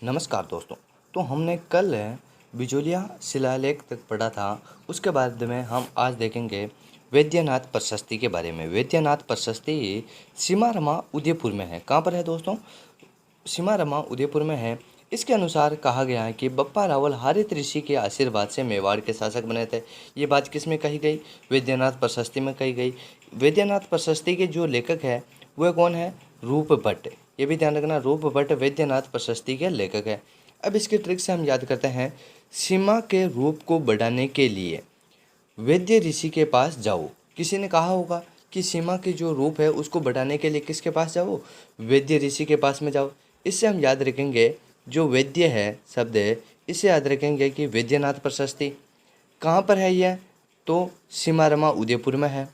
नमस्कार दोस्तों। तो हमने कल बिजोलिया शिलालेख तक पढ़ा था। उसके बाद में हम आज देखेंगे वैद्यनाथ प्रशस्ति के बारे में। वैद्यनाथ प्रशस्ति सीमारमा उदयपुर में है। कहाँ पर है दोस्तों? सीमारमा उदयपुर में है। इसके अनुसार कहा गया है कि बप्पा रावल हरित ऋषि के आशीर्वाद से मेवाड़ के शासक बने थे। ये बात किस में कही गई? वैद्यनाथ प्रशस्ति में कही गई। वैद्यनाथ प्रशस्ति के जो लेखक है वह कौन है? रूप भट्ट। ये भी ध्यान रखना, रूप भट्ट वैद्यनाथ प्रशस्ति के लेखक है। अब इसके ट्रिक से हम याद करते हैं। सीमा के रूप को बढ़ाने के लिए वैद्य ऋषि के पास जाओ। किसी ने कहा होगा कि सीमा के जो रूप है उसको बढ़ाने के लिए किसके पास जाओ? वैद्य ऋषि के पास में जाओ। इससे हम याद रखेंगे जो वैद्य है शब्द है, इससे याद रखेंगे कि वैद्यनाथ प्रशस्ति कहाँ पर है यह? तो सीमारमा उदयपुर में है।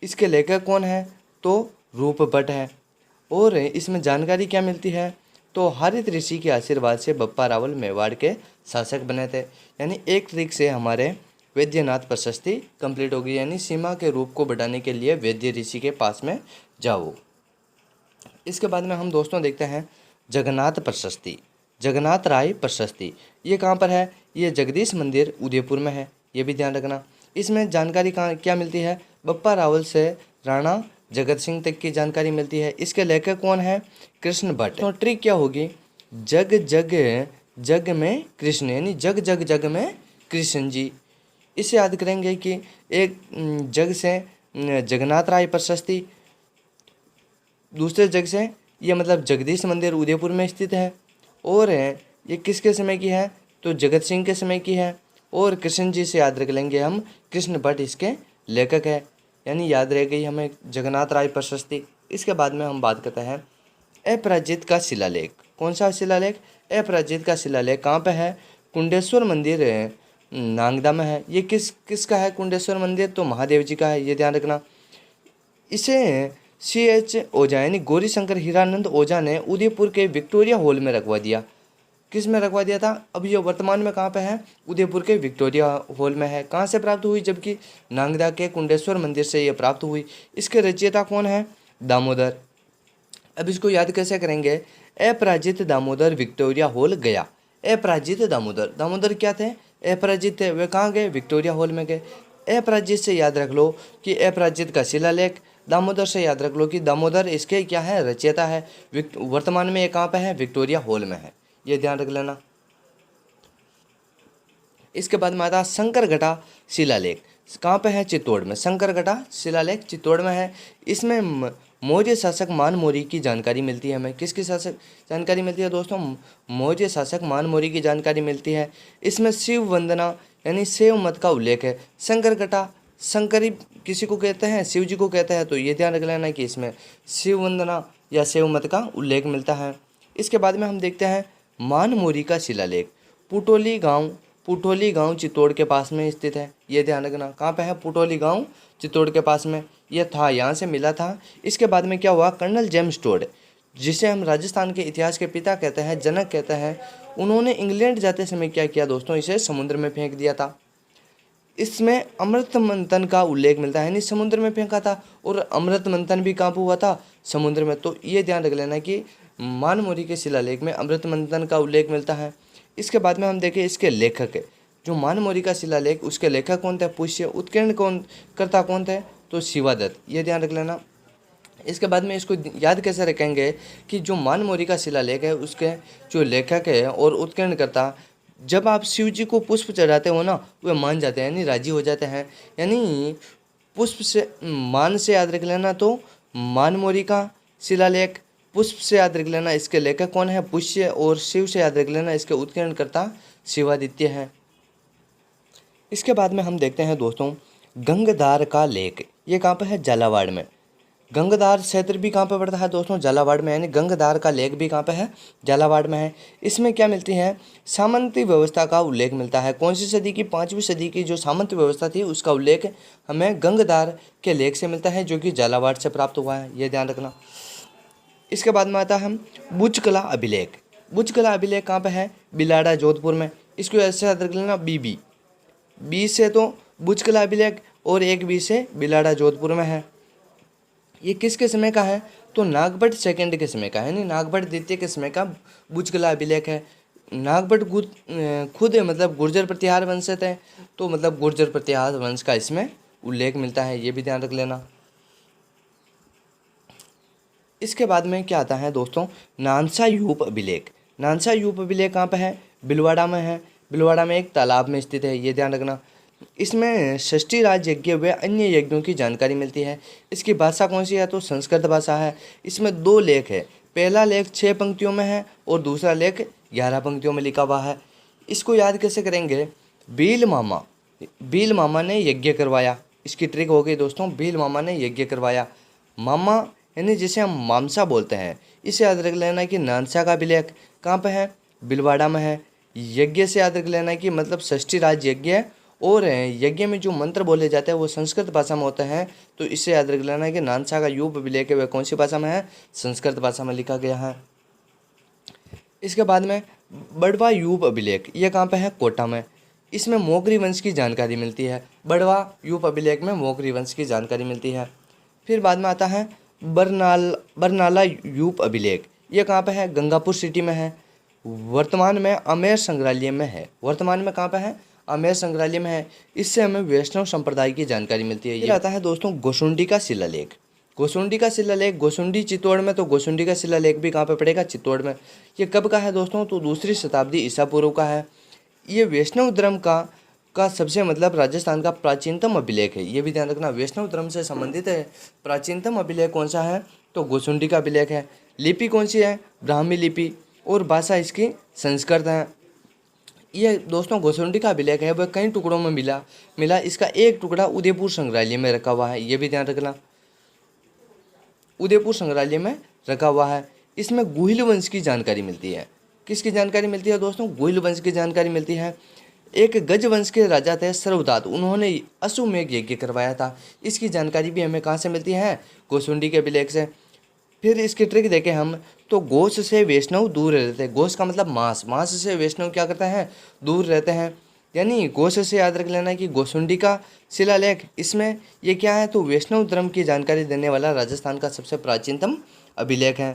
इसके लेखक कौन है? तो रूप भट्ट है। और इसमें जानकारी क्या मिलती है? तो हरित ऋषि के आशीर्वाद से बप्पा रावल मेवाड़ के शासक बने थे। यानी एक ट्रिक से हमारे वैद्यनाथ प्रशस्ति कंप्लीट होगी। यानी सीमा के रूप को बढ़ाने के लिए वैद्य ऋषि के पास में जाओ। इसके बाद में हम दोस्तों देखते हैं जगन्नाथ प्रशस्ति, जगन्नाथ राय प्रशस्ति। ये कहाँ पर है? ये जगदीश मंदिर उदयपुर में है। ये भी ध्यान रखना। इसमें जानकारी कहाँ क्या मिलती है? बप्पा रावल से राणा जगत सिंह तक की जानकारी मिलती है। इसके लेखक कौन है? कृष्ण भट्ट। तो ट्रिक क्या होगी? जग जग जग में कृष्ण, यानी जग जग जग में कृष्ण जी। इसे याद करेंगे कि एक जग से जगन्नाथ राय प्रशस्ति, दूसरे जग से ये मतलब जगदीश मंदिर उदयपुर में स्थित है। और ये किसके समय की है? तो जगत सिंह के समय की है। और कृष्ण जी से याद रख लेंगे हम, कृष्ण भट्ट इसके लेखक है। यानी याद रह गई हमें जगन्नाथ राय प्रशस्ति। इसके बाद में हम बात करते हैं अपराजित का शिलालेख। कौन सा शिलालेख? अपराजित का शिलालेख कहाँ पे है? कुंडेश्वर मंदिर नांगदा में है। ये किसका है कुंडेश्वर मंदिर? तो महादेव जी का है। ये ध्यान रखना। इसे CH ओझा यानी गौरी शंकर हीरानंद ओझा ने उदयपुर के विक्टोरिया हॉल में रखवा दिया। किस में रखवा दिया था? अब ये वर्तमान में कहाँ पे है? उदयपुर के विक्टोरिया हॉल में है। कहाँ से प्राप्त हुई? जबकि नांगदा के कुंडेश्वर मंदिर से ये प्राप्त हुई। इसके रचयिता कौन है? दामोदर। अब इसको याद कैसे करेंगे? अपराजित दामोदर विक्टोरिया हॉल गया। अपराजित दामोदर, दामोदर क्या थे? अपराजित थे। वे कहाँ गए? विक्टोरिया हॉल में गए। अपराजित से याद रख लो कि अपराजित का शिलालेख, दामोदर से याद रख लो कि दामोदर इसके क्या है? रचयिता है। वर्तमान में ये कहाँ पे है? विक्टोरिया हॉल में है। ये ध्यान रख लेना। इसके बाद में आता शंकरगढ़ा शिलालेख। कहाँ पे है? चित्तौड़ में। शंकरगढ़ा शिलालेख चित्तौड़ में है। इसमें मौर्य शासक मानमौरी की जानकारी मिलती है हमें। किसकी शासक जानकारी मिलती है दोस्तों? मौर्य शासक मानमौरी की जानकारी मिलती है। इसमें शिव वंदना यानी शैव मत का उल्लेख है। शंकरगढ़ा, शंकरी किसी को कहते हैं? शिव जी को कहते हैं। तो ये ध्यान रख लेना कि इसमें शिव वंदना या शैव मत का उल्लेख मिलता है। इसके बाद में हम देखते हैं मानमौरी का शिलालेख। पुटोली गांव चित्तौड़ के पास में स्थित है। ये ध्यान रखना। कहाँ पे है? पुटोली गांव चित्तौड़ के पास में ये था, यहाँ से मिला था। इसके बाद में क्या हुआ? कर्नल जेम्स टोड, जिसे हम राजस्थान के इतिहास के पिता कहते हैं, जनक कहते हैं, उन्होंने इंग्लैंड जाते समय क्या किया दोस्तों? इसे समुद्र में फेंक दिया था। इसमें अमृत मंथन का उल्लेख मिलता है, यानी समुद्र में फेंका था। और अमृत मंथन भी कहाँ पर हुआ था? समुद्र में। तो ये ध्यान रख लेना कि मानमौरी के शिलालेख में अमृत मंथन का उल्लेख मिलता है। इसके बाद में हम देखें इसके लेखक है। जो मानमौरी का शिलालेख, उसके लेखक कौन थे? पुष्य उत्कीर्ण करता कौन थे? तो शिवादत्त। ये ध्यान रख लेना। इसके बाद में इसको याद कैसे रखेंगे कि जो मानमौरी का शिलालेख है उसके जो लेखक है और उत्कीर्ण करता, जब आप शिव जी को पुष्प चढ़ाते हो ना, वे मान जाते हैं, यानी राजी हो जाते हैं। यानी पुष्प से मान से याद रख लेना तो मानमौरी का शिलालेख, पुष्प से याद रख लेना इसके लेखक कौन है? पुष्य। और शिव से याद रख लेना इसके उत्कीर्णकर्ता शिवादित्य है। इसके बाद में हम देखते हैं दोस्तों गंगधार का लेख। ये कहाँ पर है? झालावाड़ में। गंगधार क्षेत्र भी कहाँ पे पड़ता है दोस्तों? झालावाड़ में। यानी गंगधार का लेख भी कहाँ पे है? झालावाड़ में है। इसमें क्या मिलती है? सामंती व्यवस्था का उल्लेख मिलता है। कौन सी सदी की? 5वीं सदी की जो सामंत व्यवस्था थी उसका उल्लेख हमें गंगधार के लेख से मिलता है, जो कि झालावाड़ से प्राप्त हुआ है। ये ध्यान रखना। इसके बाद में आता है हम बुचकला अभिलेख। बुचकला अभिलेख कहाँ पे है? बिलाड़ा जोधपुर में। इसको ऐसे याद रख लेना, बी से तो बुचकला अभिलेख और एक बी से बिलाड़ा जोधपुर में है। ये किसके समय का है? तो नागभट्ट सेकंड के समय का यानी नागभट्ट द्वितीय के समय का बुजगला अभिलेख है। नागभट्ट खुद मतलब गुर्जर प्रतिहार वंश से थे, तो मतलब गुर्जर प्रतिहार वंश का इसमें उल्लेख मिलता है, ये भी ध्यान रख लेना। इसके बाद में क्या आता है दोस्तों, नानसा यूप अभिलेख। नानसा यूप अभिलेख कहाँ पे है? भिलवाड़ा में है। भिलवाड़ा में एक तालाब में स्थित है, ये ध्यान रखना। इसमें षष्ठी राज यज्ञ व अन्य यज्ञों की जानकारी मिलती है। इसकी भाषा कौन सी है? तो संस्कृत भाषा है। इसमें 2 लेख है। पहला लेख 6 पंक्तियों में है और दूसरा लेख 11 पंक्तियों में लिखा हुआ है। इसको याद कैसे करेंगे? भील मामा ने यज्ञ करवाया। इसकी ट्रिक हो गई दोस्तों, भील मामा ने यज्ञ करवाया। मामा यानी जिसे हम मामसा बोलते हैं, इसे याद रख लेना कि नानसा का अभिलेख कहाँ पे है? भिलवाड़ा में है। यज्ञ से याद रख लेना कि मतलब षष्ठी राज यज्ञ है, और यज्ञ में जो मंत्र बोले जाते हैं वो संस्कृत भाषा में होते हैं, तो इससे याद रख लेना कि नानसा का यूप अभिलेख है वह कौन सी भाषा में है? संस्कृत भाषा में लिखा गया है। इसके बाद में बड़वा यूप अभिलेख, ये कहाँ पे है? कोटा में। इसमें मोगरी वंश की जानकारी मिलती है। बड़वा यूप अभिलेख में मोगरी वंश की जानकारी मिलती है। फिर बाद में आता है बरनाला यूप अभिलेख, ये कहाँ पे है? गंगापुर सिटी में है। वर्तमान में आमेर संग्रहालय में है। वर्तमान में कहाँ पे है? आमेर संग्रहालय में है। इससे हमें वैष्णव संप्रदाय की जानकारी मिलती है। ये आता है दोस्तों गोसुंडी का शिलालेख। गोसुंडी का शिलालेख, गोसुंडी चित्तौड़ में, तो गोसुंडी का शिलालेख भी कहाँ पे पड़ेगा? चित्तौड़ में। ये कब का है दोस्तों? तो 2री शताब्दी ईसा पूर्व का है। ये वैष्णव धर्म का सबसे मतलब राजस्थान का प्राचीनतम अभिलेख है, ये भी ध्यान रखना। वैष्णव धर्म से संबंधित है। प्राचीनतम अभिलेख कौन सा है? तो गोसुंडी का अभिलेख है। लिपि कौन सी है? ब्राह्मी लिपि, और भाषा इसकी संस्कृत है। ये दोस्तों गोसुंडी का अभिलेख है वह कई टुकड़ों में मिला। इसका एक टुकड़ा उदयपुर संग्रहालय में रखा हुआ है, ये भी ध्यान रखना। उदयपुर संग्रहालय में रखा हुआ है। इसमें गुहिल वंश की जानकारी मिलती है। किसकी जानकारी मिलती है दोस्तों? गुहिल वंश की जानकारी मिलती है। एक गज वंश के राजा थे सर्वदात, उन्होंने अश्वमेघ यज्ञ करवाया था। इसकी जानकारी भी हमें कहाँ से मिलती है? गोसुंडी के अभिलेख से। फिर इसकी ट्रिक देखें हम, तो गोश से वैष्णव दूर रहते हैं। गोश का मतलब मांस से वैष्णव क्या करते हैं? दूर रहते हैं। यानी गोश से याद रख लेना कि गोसुंडी का शिलालेख, इसमें ये क्या है? तो वैष्णव धर्म की जानकारी देने वाला राजस्थान का सबसे प्राचीनतम अभिलेख है।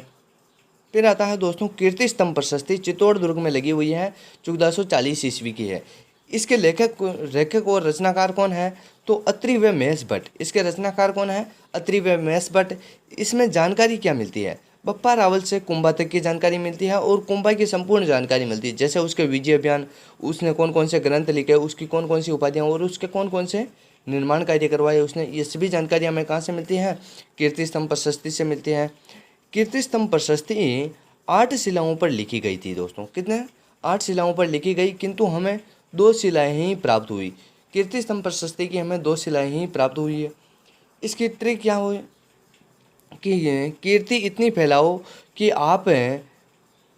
फिर आता है दोस्तों कीर्ति स्तंभ प्रशस्ति, चित्तौड़ दुर्ग में लगी हुई है, 1440 ईस्वी की है। इसके लेखक और रचनाकार कौन है? तो अत्रि व महेश भट्ट। इसके रचनाकार कौन है? अत्रि व महेश भट्ट। इसमें जानकारी क्या मिलती है? बप्पा रावल से कुंभा तक की जानकारी मिलती है, और कुंभा की संपूर्ण जानकारी मिलती है, जैसे उसके विजय अभियान, उसने कौन कौन से ग्रंथ लिखे, उसकी कौन कौन सी उपाधियाँ, और उसके कौन कौन से निर्माण कार्य करवाए उसने। ये सभी जानकारी हमें कहाँ से मिलती है? कीर्ति स्तंभ प्रशस्ति से मिलती है। कीर्ति स्तंभ प्रशस्ति 8 शिलाओं पर लिखी गई थी दोस्तों। कितने? 8 शिलाओं पर लिखी गई, किंतु हमें 2 शिलाएँ ही प्राप्त हुई। कीर्ति स्तंभ प्रशस्ति की हमें 2 शिलाएँ ही प्राप्त हुई है। इसकी ट्रिक क्या हुई कि कीर्ति इतनी फैलाओ कि आप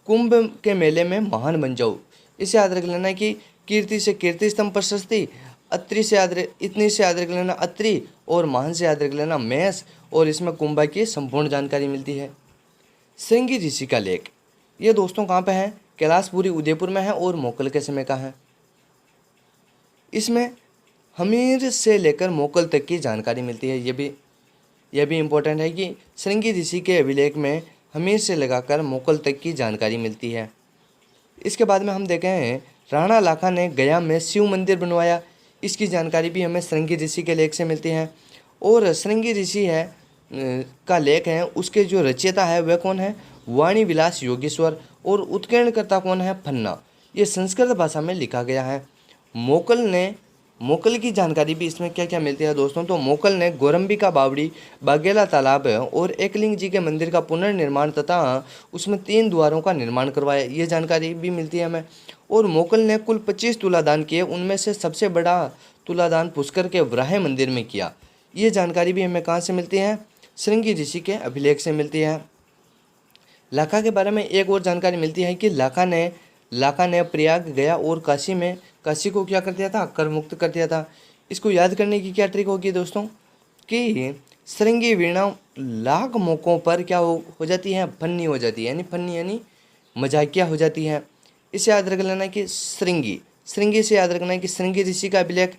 कुंभ के मेले में महान बन जाओ। इसे याद रख लेना कि कीर्ति से कीर्ति स्तंभ प्रशस्ति, अत्रि से इतनी से याद रख लेना अत्रि, और महान से याद रख लेना महेश, और इसमें कुंभा की संपूर्ण जानकारी मिलती है। श्रृंगी ऋषि का लेख, ये दोस्तों कहाँ पे है? कैलाशपुरी उदयपुर में है और मोकल के समय का है। इसमें हमीर से लेकर मोकल तक की जानकारी मिलती है। यह भी इम्पोर्टेंट है कि श्रृंगी ऋषि के अभिलेख में हमीर से लगाकर मोकल तक की जानकारी मिलती है। इसके बाद में हम देखें राणा लाखा ने गया में शिव मंदिर बनवाया। इसकी जानकारी भी हमें श्रृंगी ऋषि के लेख से मिलती है। और श्रृंगी ऋषि का लेख है, उसके जो रचयिता है वह कौन है? वाणी विलास योगेश्वर, और उत्कीर्णकर्ता कौन है? फन्ना। ये संस्कृत भाषा में लिखा गया है। मोकल की जानकारी भी इसमें क्या क्या मिलती है दोस्तों? तो मोकल ने गोरंबिका बावड़ी, बागेला तालाब और एकलिंग जी के मंदिर का पुनर्निर्माण तथा उसमें 3 द्वारों का निर्माण करवाया, ये जानकारी भी मिलती है हमें। और मोकल ने कुल 25 तुलादान किए, उनमें से सबसे बड़ा तुलादान पुष्कर के वराह मंदिर में किया। ये जानकारी भी हमें कहाँ से मिलती है? श्रृंगी ऋषि के अभिलेख से मिलती है। लाखा के बारे में एक और जानकारी मिलती है कि लाखा ने प्रयाग गया और काशी को क्या कर दिया था? कर मुक्त कर दिया था। इसको याद करने की क्या ट्रिक होगी दोस्तों? कि श्रृंगी वीणा लाख मौक़ों पर क्या हो जाती है? फन्नी हो जाती है, यानी फन्नी यानी मजाकिया हो जाती है। इसे याद रख लेना कि श्रृंगी से याद रखना है कि श्रृंगी ऋषि का अभिलेख।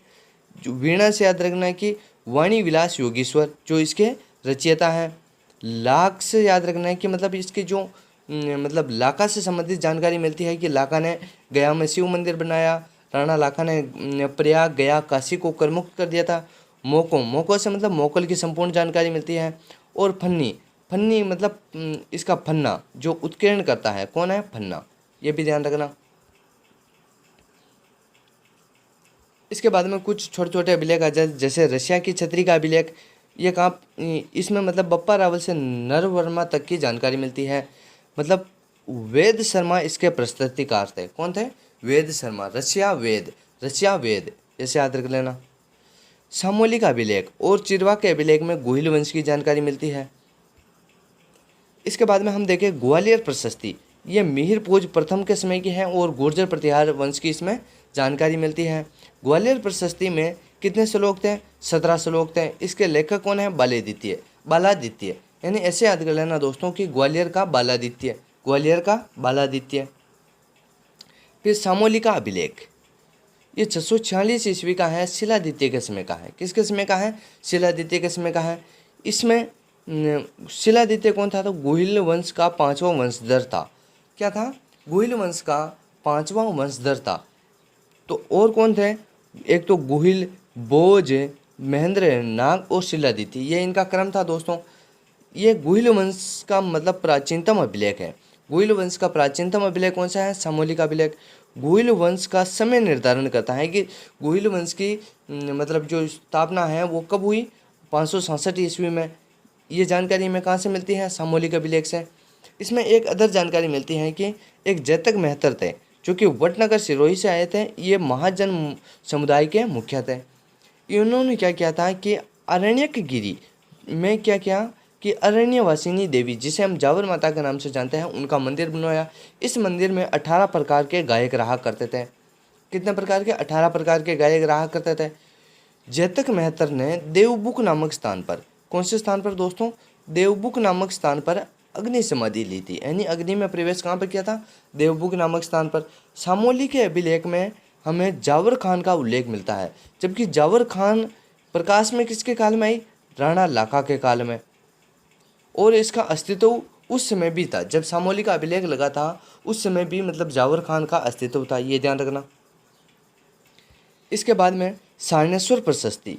वीणा से याद रखना है कि वाणी विलास योगेश्वर जो इसके रचयिता हैं। लाख से याद रखना है कि मतलब इसकी जो मतलब लाका से संबंधित जानकारी मिलती है कि लाका ने गया में शिव मंदिर बनाया, राणा लाखा ने प्रयाग गया काशी को करमुक्त कर दिया था। मोको, मोको से मतलब मोकल की संपूर्ण जानकारी मिलती है। और फन्नी, फन्नी मतलब इसका फन्ना जो उत्कीर्ण करता है, कौन है? फन्ना, ये भी ध्यान रखना। इसके बाद में कुछ छोटे छोटे अभिलेख आ जाए, जैसे रशिया की छतरी का अभिलेख। ये कहाँ, इसमें मतलब बप्पा रावल से नरवर्मा तक की जानकारी मिलती है। मतलब वेद शर्मा इसके प्रस्तुतिकार थे। कौन थे? वेद शर्मा। रशिया वेद, रशिया वेद, ऐसे याद रख लेना। सामोली का अभिलेख और चिरवा के अभिलेख में गोहिल वंश की जानकारी मिलती है। इसके बाद में हम देखें ग्वालियर प्रशस्ति। ये मिहिर भोज प्रथम के समय की है और गुर्जर प्रतिहार वंश की इसमें जानकारी मिलती है। ग्वालियर प्रशस्ति में कितने श्लोक थे? 17 श्लोक थे। इसके लेखक कौन है? बालादित्य, बालादित्य, यानी ऐसे याद कर लेना दोस्तों कि ग्वालियर का बालादित्य, ग्वालियर का बालादित्य। फिर सामोली का अभिलेख, ये 646 ईस्वी का है, शिलादित्य के समय का है। किसके समय का है? शिलादित्य के समय का है। इसमें शिलादित्य कौन था? तो गोहिल वंश का 5वां वंशधर था। क्या था? गोहिल वंश का 5वां वंशधर था। तो और कौन थे? एक तो गोहिल, बोज, महेंद्र नाग और शिलादित्य, ये इनका क्रम था दोस्तों। ये गोहिल वंश का मतलब प्राचीनतम अभिलेख है। गोहिल वंश का प्राचीनतम अभिलेख कौन सा है? सामोली का अभिलेख। गोहिल वंश का समय निर्धारण करता है कि गोहिल वंश की मतलब जो स्थापना है वो कब हुई? 567 ईस्वी में। ये जानकारी हमें कहाँ से मिलती है? सामोली के अभिलेख से। इसमें एक अदर जानकारी मिलती है कि एक जैतक मेहतर थे जो कि वटनगर सिरोही से आए थे। ये महाजन समुदाय के मुखिया थे। इन्होंने क्या किया था कि अरण्यक गिरी में क्या किया कि अरण्यवासिनी देवी, जिसे हम जावर माता के नाम से जानते हैं, उनका मंदिर बनवाया। इस मंदिर में 18 प्रकार के गायक रहा करते थे। कितने प्रकार के? 18 प्रकार के गायक रहा करते थे। जैतक मेहतर ने देवबुक नामक स्थान पर, कौन से स्थान पर दोस्तों? देवबुक नामक स्थान पर अग्नि समाधि ली थी, यानी अग्नि में प्रवेश कहाँ पर किया था? देवबुक नामक स्थान पर। सामोली के अभिलेख में हमें जावर खान का उल्लेख मिलता है, जबकि जावर खान प्रकाश में किसके काल में आई? राणा लाखा के काल में। और इसका अस्तित्व उस समय भी था जब सामोली का अभिलेख लगा था, उस समय भी मतलब जावर खान का अस्तित्व था, ये ध्यान रखना। इसके बाद में सारनेश्वर प्रशस्ति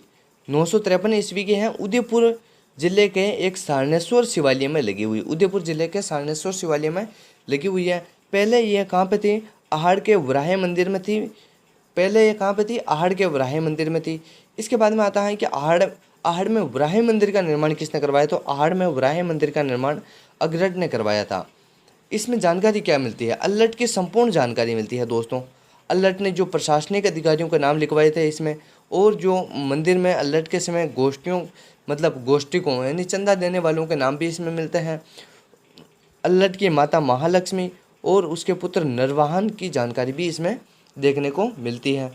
953 ईस्वी की है। उदयपुर जिले के एक सारनेश्वर शिवालय में लगी हुई, उदयपुर जिले के सारनेश्वर शिवालय में लगी हुई है। पहले यह कहाँ पे थी? आहड़ के वराह मंदिर में थी। पहले ये कहाँ पे थी? आहड़ के वराह मंदिर में थी। इसके बाद में आता है कि आहड़ में वराह मंदिर का निर्माण किसने करवाया? तो आहड़ में वराह मंदिर का निर्माण अगरट ने करवाया था। इसमें जानकारी क्या मिलती है? अल्लट की संपूर्ण जानकारी मिलती है दोस्तों। अल्लट ने जो प्रशासनिक अधिकारियों के नाम लिखवाए थे इसमें, और जो मंदिर में अल्लट के समय गोष्ठियों मतलब गोष्ठिकों यानी चंदा देने वालों के नाम भी इसमें मिलते हैं। अल्लट की माता महालक्ष्मी और उसके पुत्र नरवाहन की जानकारी भी इसमें देखने को मिलती है।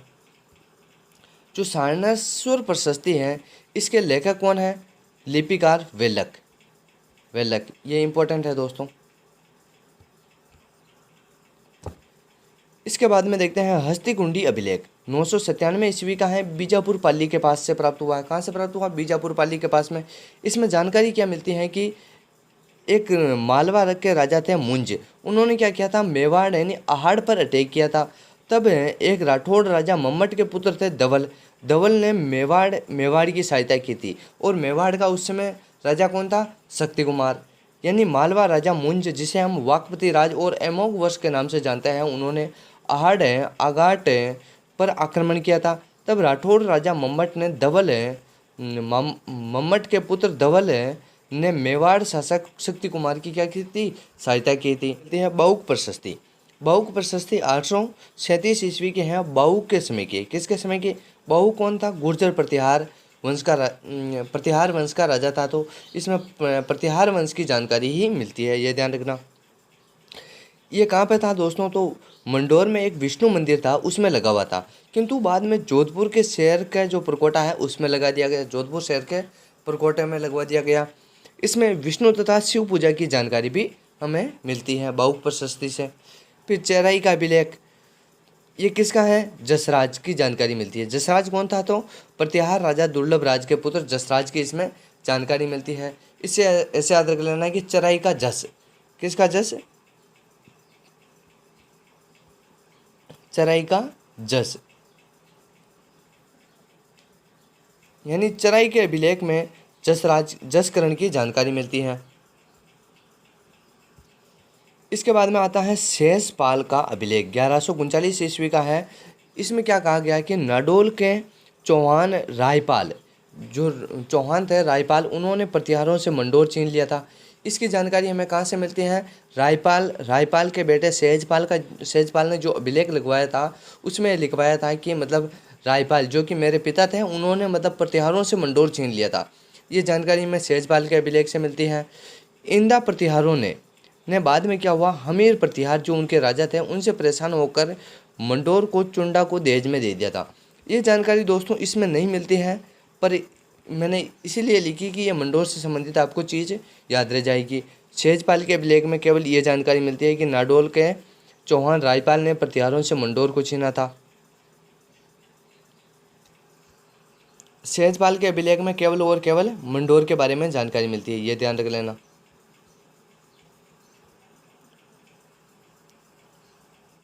जो सारनेश्वर प्रशस्ति है इसके लेखक कौन है? लिपिकार वेलक, वेलक, ये इंपॉर्टेंट है दोस्तों। इसके बाद में देखते हैं हस्तिकुंडी अभिलेख 997 ईस्वी का है, बीजापुर पाली के पास से प्राप्त हुआ है। कहाँ से प्राप्त हुआ? बीजापुर पाली के पास में। इसमें जानकारी क्या मिलती है कि एक मालवा रख के राजा थे मुंज, उन्होंने क्या किया था? मेवाड़ यानी आहड़ पर अटैक किया था। तब एक राठौड़ राजा मम्मट के पुत्र थे धवल, धवल ने मेवाड़ की सहायता की थी। और मेवाड़ का उस समय राजा कौन था? शक्ति कुमार। यानी मालवा राजा मुंज, जिसे हम वाकपति राज और अमोघ वर्ष के नाम से जानते हैं, उन्होंने आहड़ आगाट पर आक्रमण किया था। तब राठौड़ राजा मम्मट ने मम्मट के पुत्र धवल ने मेवाड़ शासक शक्ति कुमार की क्या की थी? सहायता की थी। यह बाउक प्रशस्ति, बाउक प्रशस्ति 837 ईस्वी के हैं, बाउक के समय की। किसके समय की? बाउक कौन था? गुर्जर प्रतिहार वंश का प्रतिहार वंश का राजा था। तो इसमें प्रतिहार वंश की जानकारी ही मिलती है, यह ध्यान रखना। ये कहाँ पे था दोस्तों? तो मंडोर में एक विष्णु मंदिर था, उसमें लगा हुआ था, किंतु बाद में जोधपुर के शहर का जो परकोटा है उसमें लगा दिया गया। जोधपुर शहर के परकोटे में लगवा दिया गया। इसमें विष्णु तथा शिव पूजा की जानकारी भी हमें मिलती है बाउक प्रशस्ति से। फिर चेराई का अभिलेख, ये किसका है? जसराज की जानकारी मिलती है। जसराज कौन था? तो प्रतिहार राजा दुर्लभ राज के पुत्र जसराज की इसमें जानकारी मिलती है। इससे ऐसे याद रख लेना है कि चराई का जस, किसका जस, चराई का जस, यानी चराई के अभिलेख में जसराज जसकरण की जानकारी मिलती है। इसके बाद में आता है शेषपाल का अभिलेख, 1139 ईस्वी का है। इसमें क्या कहा गया है कि नाडोल के चौहान रायपाल, जो चौहान थे रायपाल, उन्होंने प्रतिहारों से मंडोर छीन लिया था। इसकी जानकारी हमें कहाँ से मिलती है, रायपाल के बेटे सेजपाल ने जो अभिलेख लिखवाया था उसमें लिखवाया था कि मतलब रायपाल जो कि मेरे पिता थे, उन्होंने मतलब प्रतिहारों से मंडोर छीन लिया था। ये जानकारी हमें सेजपाल के अभिलेख से मिलती है। इंदा प्रतिहारों ने बाद में क्या हुआ, हमीर प्रतिहार जो उनके राजा थे उनसे परेशान होकर मंडोर को चुंडा को दहेज में दे दिया था। ये जानकारी दोस्तों इसमें नहीं मिलती है, पर मैंने इसीलिए लिखी कि ये मंडोर से संबंधित आपको चीज़ याद रह जाएगी। सेजपाल के अभिलेख में केवल ये जानकारी मिलती है कि नाडोल के चौहान रायपाल ने प्रतिहारों से मंडोर को छीना था। सेजपाल के अभिलेख में केवल और केवल मंडोर के बारे में जानकारी मिलती है, ये ध्यान रख लेना।